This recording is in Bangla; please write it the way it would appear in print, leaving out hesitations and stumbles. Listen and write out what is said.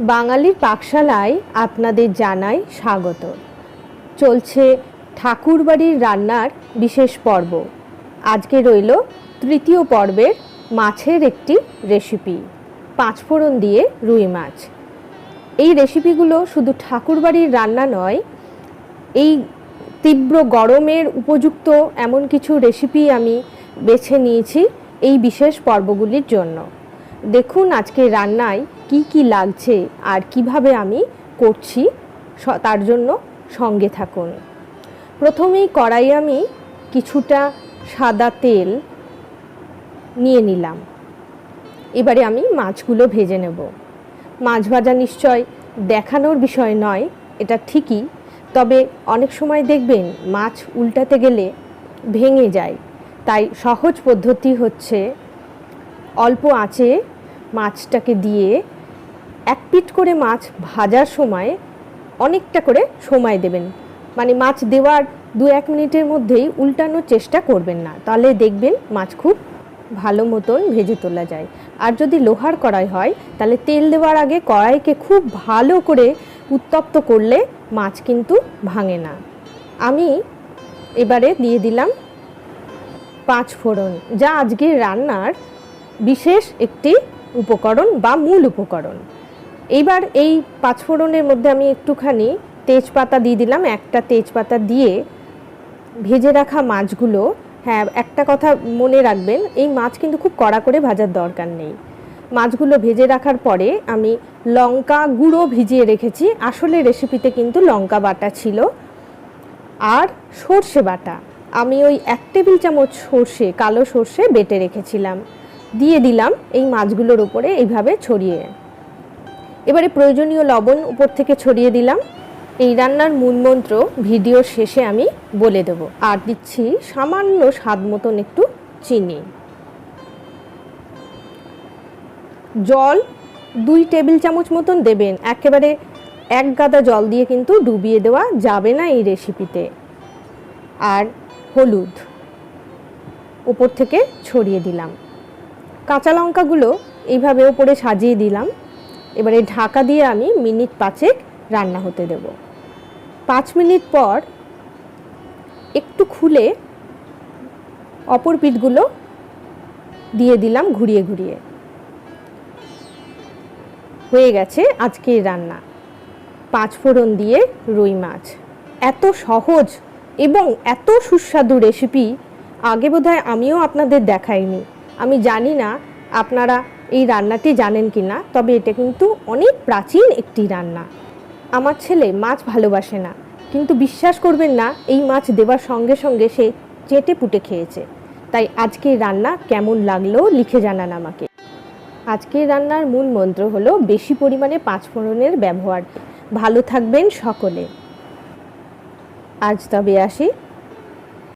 বাঙালির পাকশালায় আপনাদের জানাই স্বাগত। চলছে ঠাকুরবাড়ির রান্নার বিশেষ পর্ব। আজকে রইল তৃতীয় পর্বের মাছের একটি রেসিপি, পাঁচফোড়ন দিয়ে রুই মাছ। এই রেসিপিগুলো শুধু ঠাকুরবাড়ির রান্না নয়, এই তীব্র গরমের উপযুক্ত এমন কিছু রেসিপি আমি বেছে নিয়েছি এই বিশেষ পর্বগুলির জন্য। দেখুন আজকে রান্নায় কি কি লাগছে আর কিভাবে আমি করছি, তার জন্য সঙ্গে থাকুন। প্রথমেই কড়াই আমি কিছুটা সাদা তেল নিয়ে নিলাম। এবারে আমি মাছগুলো ভেজে নেব। মাছ ভাজা নিশ্চয় দেখানোর বিষয় নয়, এটা ঠিকই, তবে অনেক সময় দেখবেন মাছ উল্টাতে গেলে ভেঙে যায়। তাই সহজ পদ্ধতি হচ্ছে অল্প আঁচে মাছটাকে দিয়ে এক পিঠ করে মাছ ভাজার সময় অনেকটা করে সময় দেবেন। মানে মাছ দেওয়ার 2-1 মিনিটের মধ্যেই উল্টানোর চেষ্টা করবেন না, তাহলে দেখবেন মাছ খুব ভালো মতন ভেজে তোলা যায়। আর যদি লোহার কড়াই হয় তাহলে তেল দেওয়ার আগে কড়াইকে খুব ভালো করে উত্তপ্ত করলে মাছ কিন্তু ভাঙে না। আমি এবারে দিয়ে দিলাম পাঁচফোড়ন, যা আজকের রান্নার বিশেষ একটি উপকরণ বা মূল উপকরণ। এইবার এই পাঁচফোড়নের মধ্যে আমি একটুখানি তেজপাতা দিয়ে দিলাম। একটা তেজপাতা দিয়ে ভেজে রাখা মাছগুলো, হ্যাঁ একটা কথা মনে রাখবেন, এই মাছ কিন্তু খুব কড়া করে ভাজার দরকার নেই। মাছগুলো ভেজে রাখার পরে আমি লঙ্কা গুঁড়ো ভিজিয়ে রেখেছি, আসলে রেসিপিতে কিন্তু লঙ্কা বাটা ছিল, আর সর্ষে বাটা আমি ওই 1 টেবিল চামচ সর্ষে, কালো সর্ষে বেটে রেখেছিলাম, দিয়ে দিলাম এই মাছগুলোর উপরে এইভাবে ছড়িয়ে। এবারে প্রয়োজনীয় লবণ উপর থেকে ছড়িয়ে দিলাম। এই রান্নার মূল মন্ত্র ভিডিওর শেষে আমি বলে দেব। আর দিচ্ছি সামান্য স্বাদ মতন একটু চিনি। জল 2 টেবিল চামচ মতন দেবেন, একেবারে এক গাদা জল দিয়ে কিন্তু ডুবিয়ে দেওয়া যাবে না এই রেসিপিতে। আর হলুদ উপর থেকে ছড়িয়ে দিলাম। কাঁচা লঙ্কাগুলো এইভাবে উপরে সাজিয়ে দিলাম। এবারে ঢাকা দিয়ে আমি মিনিট 5 রান্না হতে দেব। 5 মিনিট পর একটু খুলে অপর পিঠগুলো দিয়ে দিলাম ঘুরিয়ে ঘুরিয়ে। হয়ে গেছে আজকের রান্না, পাঁচফোড়ন দিয়ে রুই মাছ। এত সহজ এবং এত সুস্বাদু রেসিপি আগে বোধহয় আমিও আপনাদের দেখাইনি। আমি জানি না আপনারা এই রান্নাটি জানেন কি না, তবে এটা কিন্তু অনেক প্রাচীন একটি রান্না। আমার ছেলে মাছ ভালোবাসে না, কিন্তু বিশ্বাস করবেন না, এই মাছ দেওয়ার সঙ্গে সঙ্গে সে চেটে পুটে খেয়েছে। তাই আজকের রান্না কেমন লাগলো লিখে জানান আমাকে। আজকের রান্নার মূল মন্ত্র হলো বেশি পরিমাণে পাঁচফোড়নের ব্যবহার। ভালো থাকবেন সকলে। আজ তবে আসি।